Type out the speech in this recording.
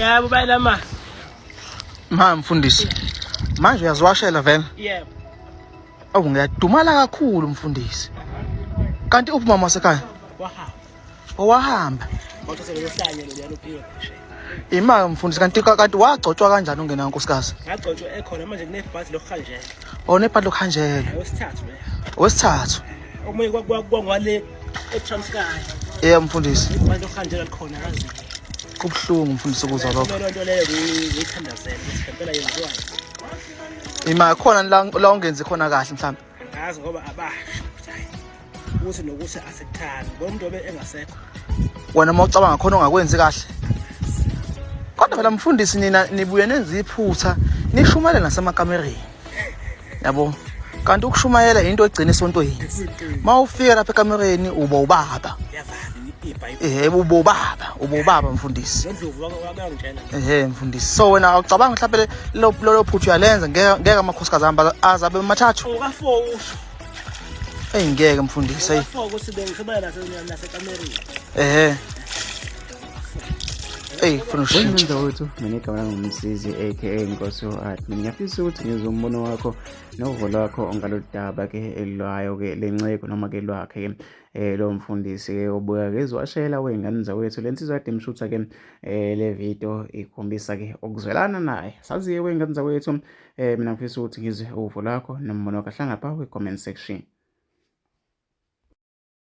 Yebo bayila ma. Mfundisi. Manje uyaziwashela vele? Yebo. Awu ngiyadumala kakhulu mfundisi. Kanti ubumama wasekhaya? Wahamba. Owahamba. Wathi selesihlanye lo yalo phiwe nje. Imali mfundisi kanti wagcotshwa kanjani ungena nkosikazi? Ngagcotshwa ekhona manje kunebhasi lokhanjela. Nebhadi lokhanjela. Wesithathu le. Wesithathu. Omunye kwangwale eTranskai. Mfundisi. Ibhasi lokhanjela likhona kazi. Kubuhlungu mfundisi ukuzwa lokho. Lo nto leyo ngiyithandazela ngempela yenziwayo. Imali khona la ungenzi khona kahle mhlawumbe. Ngazi ngoba abasho ukuthi nokuthi asekuthanda ngomuntu obe engasekho. Wena mawucabanga khona ongakwenzi kahle. Kodwa phela mfundisi nina nibuye nenza iphutha nishumayela nasemakamereni. Yabo. Kanti ukushumayela into egcina esontweni. Mawufika lapha ekamereni uba ubaba. Ubaba mfundisi. Mfundisi. So wena awucabanga mhlawumbe lo phuthu uyalenza ngeke amakhosikazi ahamba azabe mathathu. Ka4 usho. Ngeke mfundisi. Ka4 ukuthi bengikhibela nasekamereni. Wenza wethu mina igama lami Usizi aka Nkosi Admin. Ngiyafisa ukuthi ngizwe umbono wakho novo lwakho ongaludaba ke elwayo ke lenceko noma ke lwakhe lo mfundisi ke obuya ke eziwashela wengane zawethu lensizwa kade imshutha ke le video ikhombisa ke ukuzwelana naye. Saziye wengane zawethu mina ngifisa ukuthi ngizwe uvo lwakho nombono wakho hlanga pha kwi comment section.